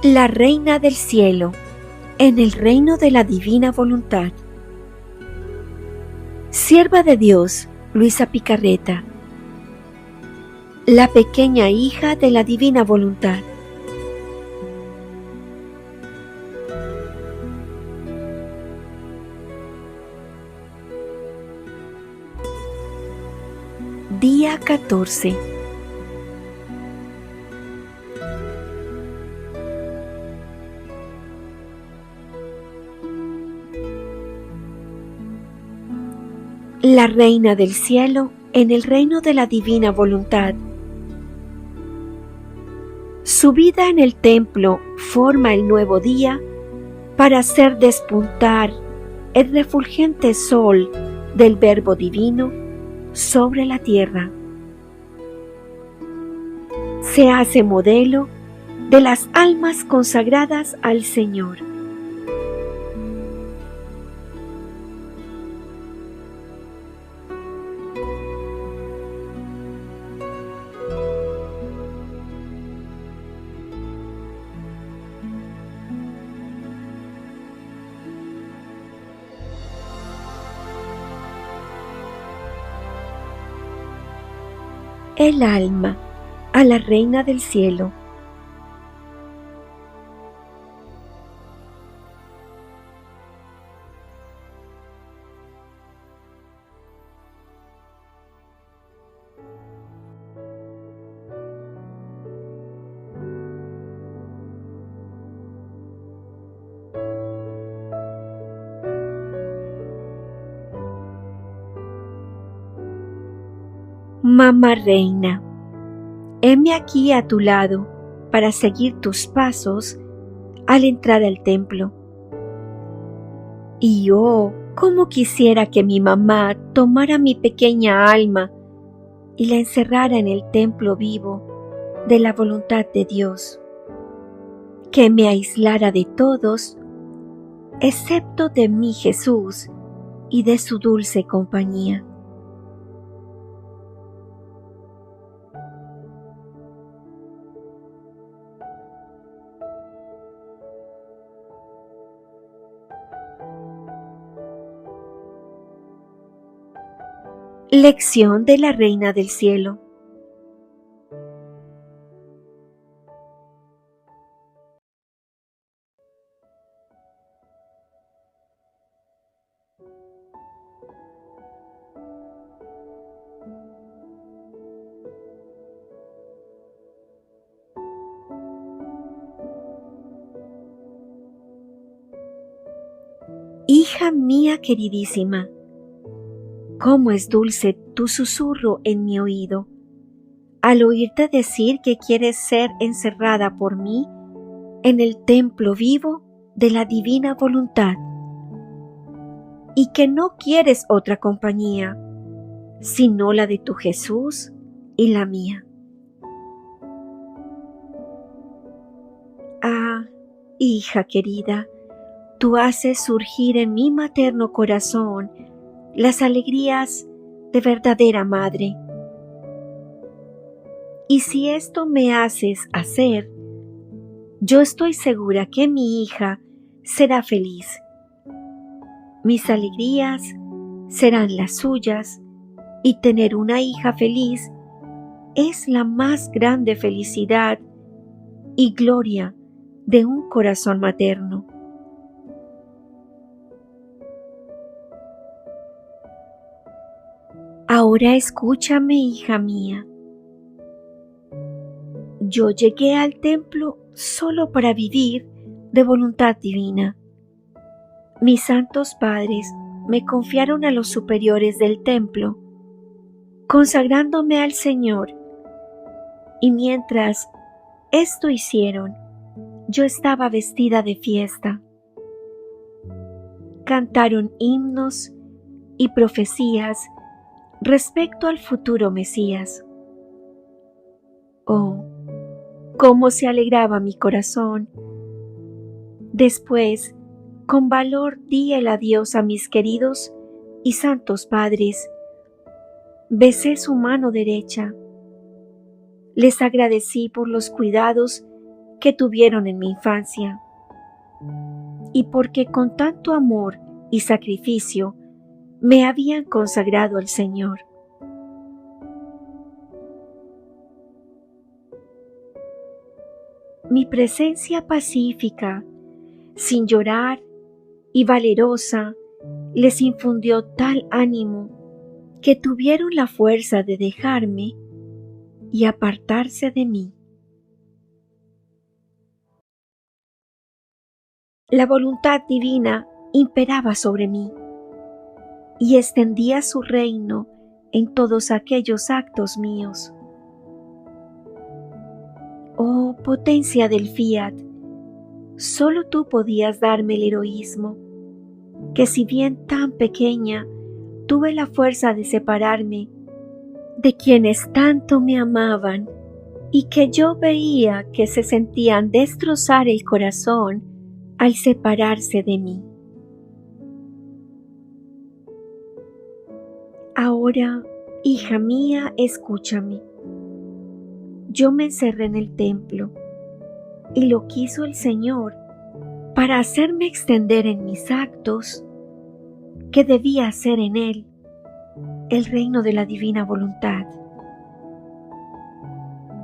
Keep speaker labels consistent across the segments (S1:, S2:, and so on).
S1: La Reina del Cielo, en el reino de la divina voluntad. Sierva de Dios, Luisa Picarreta. La pequeña hija de la divina voluntad. Día 14. La Reina del Cielo en el reino de la divina voluntad. Su vida en el templo forma el nuevo día para hacer despuntar el refulgente sol del Verbo divino sobre la tierra. Se hace modelo de las almas consagradas al Señor. El alma a la Reina del Cielo. Mamá Reina, heme aquí a tu lado para seguir tus pasos al entrar al templo. Y cómo quisiera que mi mamá tomara mi pequeña alma y la encerrara en el templo vivo de la voluntad de Dios, que me aislara de todos, excepto de mi Jesús y de su dulce compañía. Lección de la Reina del Cielo. Hija mía queridísima, cómo es dulce tu susurro en mi oído, al oírte decir que quieres ser encerrada por mí en el templo vivo de la divina voluntad, y que no quieres otra compañía, sino la de tu Jesús y la mía. Ah, hija querida, tú haces surgir en mi materno corazón las alegrías de verdadera madre. Y si esto me haces hacer, yo estoy segura que mi hija será feliz. Mis alegrías serán las suyas, y tener una hija feliz es la más grande felicidad y gloria de un corazón materno. Ahora escúchame, hija mía. Yo llegué al templo solo para vivir de voluntad divina. Mis santos padres me confiaron a los superiores del templo, consagrándome al Señor, y mientras esto hicieron, yo estaba vestida de fiesta. Cantaron himnos y profecías respecto al futuro Mesías. Oh, cómo se alegraba mi corazón. Después, con valor di el adiós a mis queridos y santos padres. Besé su mano derecha. Les agradecí por los cuidados que tuvieron en mi infancia, y porque con tanto amor y sacrificio me habían consagrado al Señor. Mi presencia pacífica, sin llorar y valerosa, les infundió tal ánimo que tuvieron la fuerza de dejarme y apartarse de mí. La voluntad divina imperaba sobre mí y extendía su reino en todos aquellos actos míos. Oh potencia del fiat, solo tú podías darme el heroísmo, que si bien tan pequeña, tuve la fuerza de separarme de quienes tanto me amaban y que yo veía que se sentían destrozar el corazón al separarse de mí. Ahora, hija mía, escúchame. Yo me encerré en el templo y lo quiso el Señor para hacerme extender en mis actos que debía hacer en Él el reino de la divina voluntad,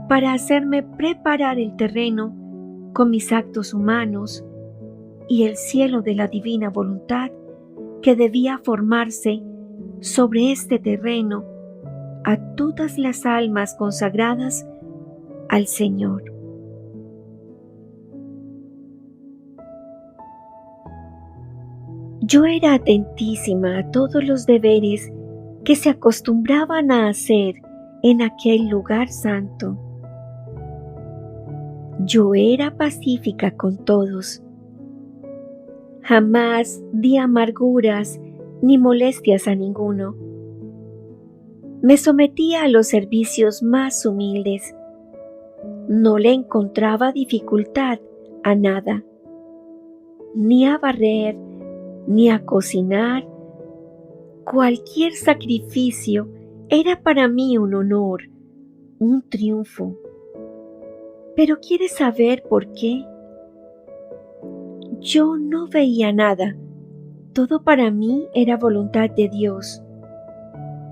S1: para hacerme preparar el terreno con mis actos humanos y el cielo de la divina voluntad que debía formarse sobre este terreno a todas las almas consagradas al Señor. Yo era atentísima a todos los deberes que se acostumbraban a hacer en aquel lugar santo. Yo era pacífica con todos. Jamás di amarguras ni molestias a ninguno. Me sometía a los servicios más humildes. No le encontraba dificultad a nada, ni a barrer, ni a cocinar. Cualquier sacrificio era para mí un honor, un triunfo. ¿Pero quieres saber por qué? Yo no veía nada. Todo para mí era voluntad de Dios.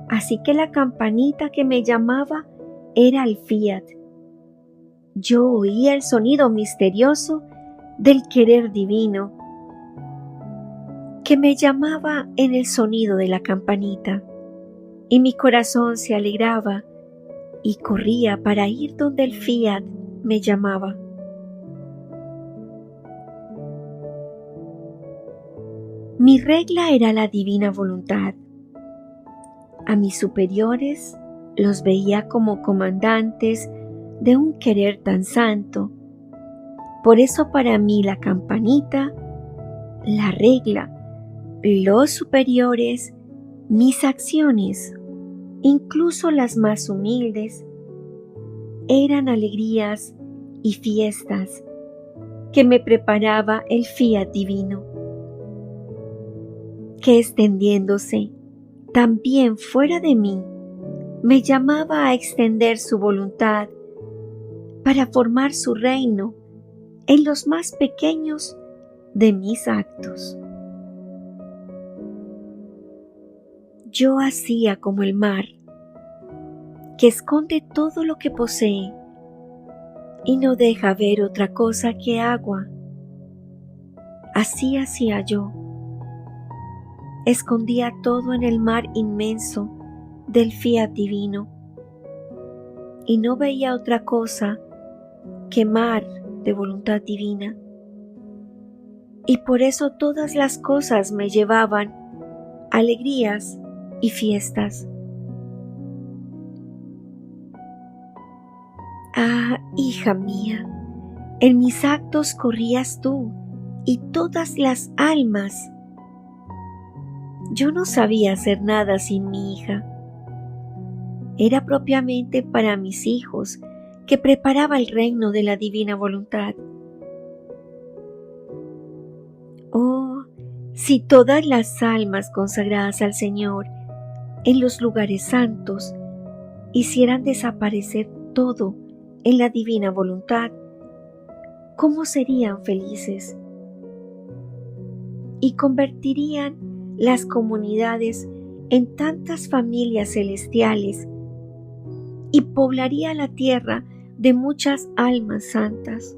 S1: Así que la campanita que me llamaba era el fiat. Yo oía el sonido misterioso del querer divino que me llamaba en el sonido de la campanita, y mi corazón se alegraba y corría para ir donde el fiat me llamaba. Mi regla era la divina voluntad. A mis superiores los veía como comandantes de un querer tan santo. Por eso para mí la campanita, la regla, los superiores, mis acciones, incluso las más humildes, eran alegrías y fiestas que me preparaba el fiat divino, que extendiéndose también fuera de mí, me llamaba a extender su voluntad para formar su reino en los más pequeños de mis actos. Yo hacía como el mar, que esconde todo lo que posee y no deja ver otra cosa que agua. Así hacía yo. Escondía todo en el mar inmenso del fiat divino y no veía otra cosa que mar de voluntad divina. Y por eso todas las cosas me llevaban alegrías y fiestas. Ah, hija mía, en mis actos corrías tú y todas las almas. Yo no sabía hacer nada sin mi hija. Era propiamente para mis hijos que preparaba el reino de la divina voluntad. Oh, si todas las almas consagradas al Señor en los lugares santos hicieran desaparecer todo en la divina voluntad, ¿cómo serían felices? Y convertirían las comunidades en tantas familias celestiales y poblaría la tierra de muchas almas santas.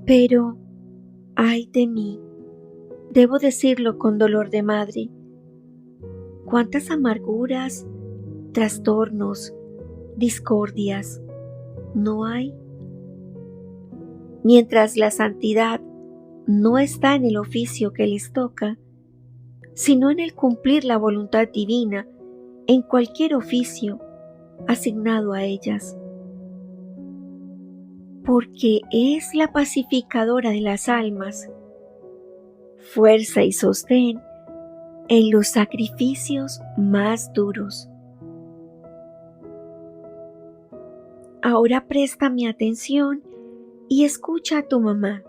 S1: Pero, ay de mí, debo decirlo con dolor de madre, cuántas amarguras, trastornos, discordias no hay. Mientras la santidad no está en el oficio que les toca, sino en el cumplir la voluntad divina en cualquier oficio asignado a ellas. Porque es la pacificadora de las almas, fuerza y sostén en los sacrificios más duros. Ahora presta mi atención y escucha a tu mamá,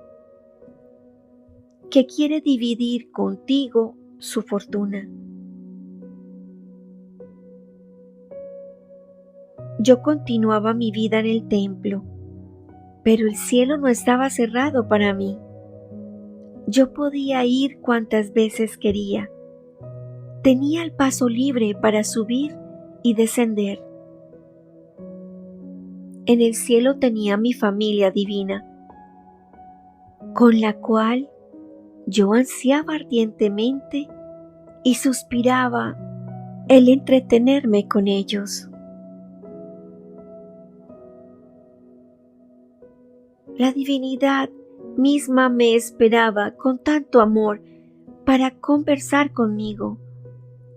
S1: que quiere dividir contigo su fortuna. Yo continuaba mi vida en el templo, pero el cielo no estaba cerrado para mí. Yo podía ir cuantas veces quería. Tenía el paso libre para subir y descender. En el cielo tenía mi familia divina, con la cual yo ansiaba ardientemente y suspiraba el entretenerme con ellos. La divinidad misma me esperaba con tanto amor para conversar conmigo,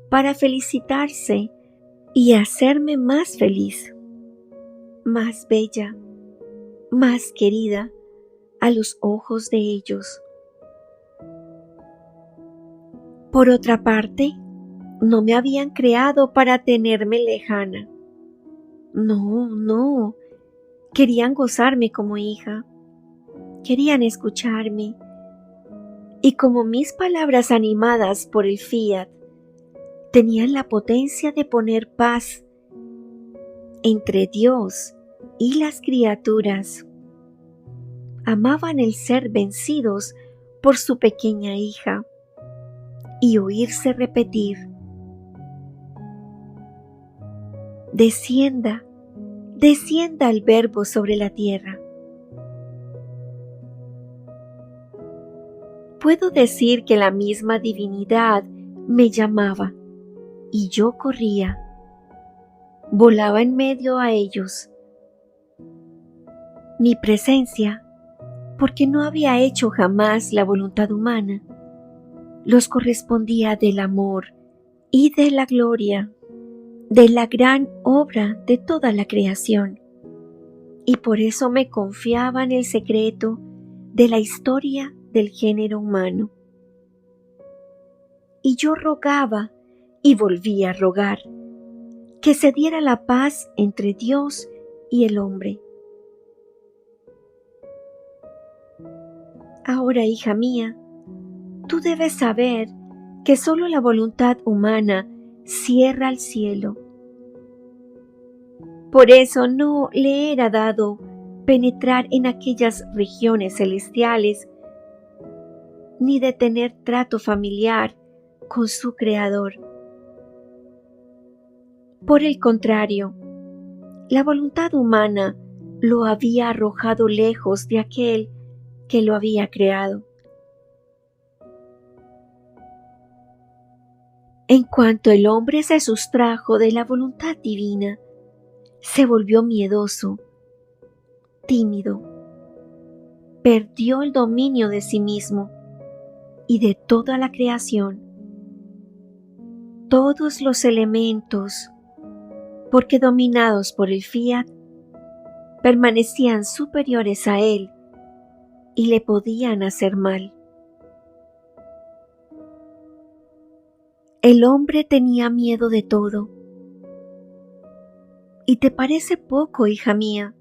S1: para felicitarse y hacerme más feliz, más bella, más querida a los ojos de ellos. Por otra parte, no me habían creado para tenerme lejana. No, querían gozarme como hija, querían escucharme, y como mis palabras animadas por el fiat tenían la potencia de poner paz entre Dios y las criaturas, amaban el ser vencidos por su pequeña hija y oírse repetir: descienda el Verbo sobre la tierra. Puedo decir que la misma divinidad me llamaba y yo corría, volaba en medio a ellos. Mi presencia, porque no había hecho jamás la voluntad humana, los correspondía del amor y de la gloria de la gran obra de toda la creación, y por eso me confiaban el secreto de la historia del género humano. Y yo rogaba y volvía a rogar que se diera la paz entre Dios y el hombre. Ahora, hija mía, tú debes saber que solo la voluntad humana cierra el cielo. Por eso no le era dado penetrar en aquellas regiones celestiales, ni de tener trato familiar con su Creador. Por el contrario, la voluntad humana lo había arrojado lejos de aquel que lo había creado. En cuanto el hombre se sustrajo de la voluntad divina, se volvió miedoso, tímido, perdió el dominio de sí mismo y de toda la creación. Todos los elementos, porque dominados por el fiat, permanecían superiores a él y le podían hacer mal. El hombre tenía miedo de todo. ¿Y te parece poco, hija mía,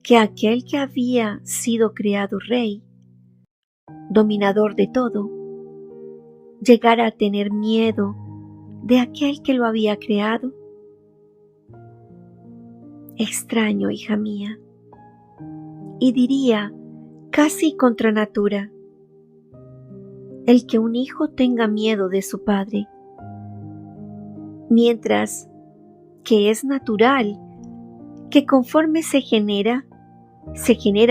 S1: que aquel que había sido creado rey, dominador de todo, llegara a tener miedo de aquel que lo había creado? extraño, hija mía, y diría casi contra natura, el que un hijo tenga miedo de su padre, mientras que es natural que conforme se genera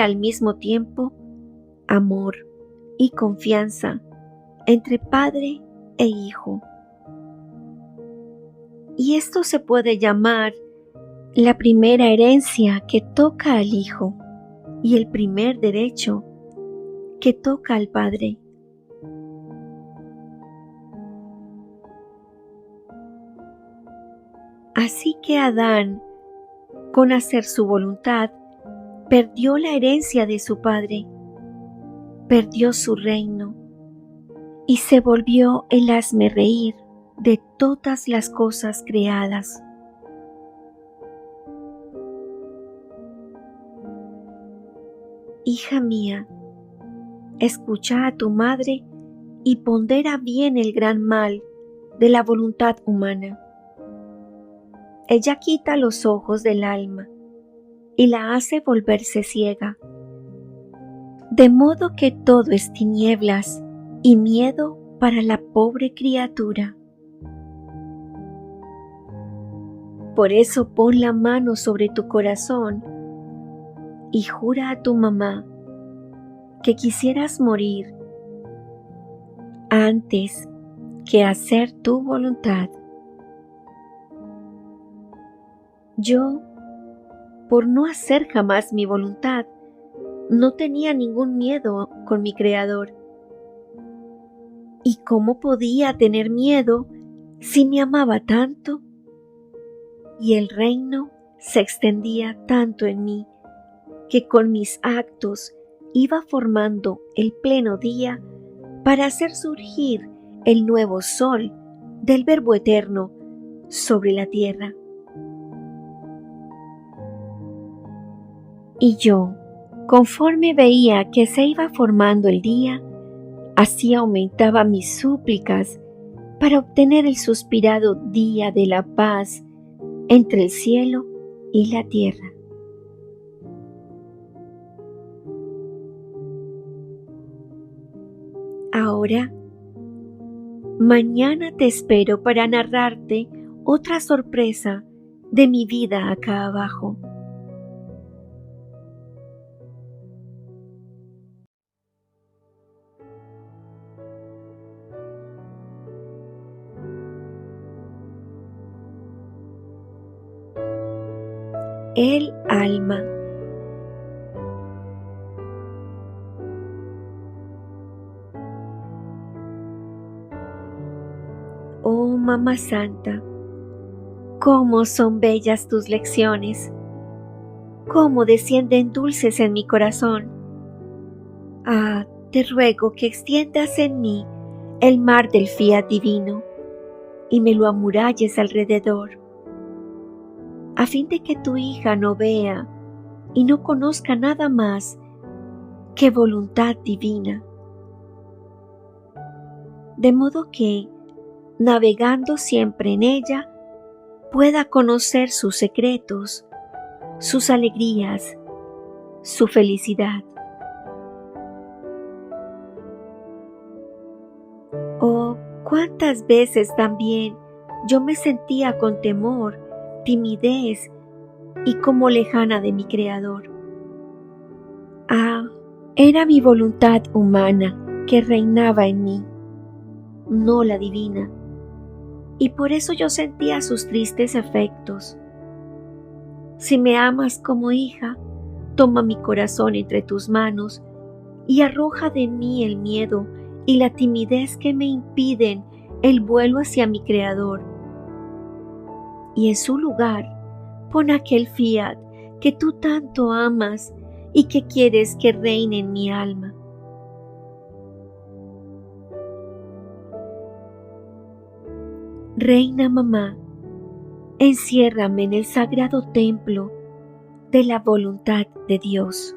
S1: al mismo tiempo amor y confianza entre padre e hijo. Y esto se puede llamar la primera herencia que toca al hijo y el primer derecho que toca al padre. Así que Adán, con hacer su voluntad, perdió la herencia de su padre, perdió su reino y se volvió el hazmerreír de todas las cosas creadas. Hija mía, escucha a tu madre y pondera bien el gran mal de la voluntad humana. Ella quita los ojos del alma y la hace volverse ciega, de modo que todo es tinieblas y miedo para la pobre criatura. Por eso pon la mano sobre tu corazón y jura a tu mamá que quisieras morir antes que hacer tu voluntad. Yo, por no hacer jamás mi voluntad, no tenía ningún miedo con mi Creador. ¿Y cómo podía tener miedo si me amaba tanto? Y el reino se extendía tanto en mí que con mis actos iba formando el pleno día para hacer surgir el nuevo sol del Verbo eterno sobre la tierra. Y yo, conforme veía que se iba formando el día, así aumentaba mis súplicas para obtener el suspirado día de la paz entre el cielo y la tierra. Ahora, mañana te espero para narrarte otra sorpresa de mi vida acá abajo. El alma. Oh Mamá Santa, cómo son bellas tus lecciones, cómo descienden dulces en mi corazón. Ah, te ruego que extiendas en mí el mar del fiat divino y me lo amuralles alrededor, a fin de que tu hija no vea y no conozca nada más que voluntad divina. De modo que, navegando siempre en ella, pueda conocer sus secretos, sus alegrías, su felicidad. Oh, cuántas veces también yo me sentía con temor, timidez y como lejana de mi Creador. Ah, era mi voluntad humana que reinaba en mí, no la divina, y por eso yo sentía sus tristes efectos. Si me amas como hija, toma mi corazón entre tus manos y arroja de mí el miedo y la timidez que me impiden el vuelo hacia mi Creador. Y en su lugar, pon aquel fiat que tú tanto amas y que quieres que reine en mi alma. Reina Mamá, enciérrame en el sagrado templo de la voluntad de Dios.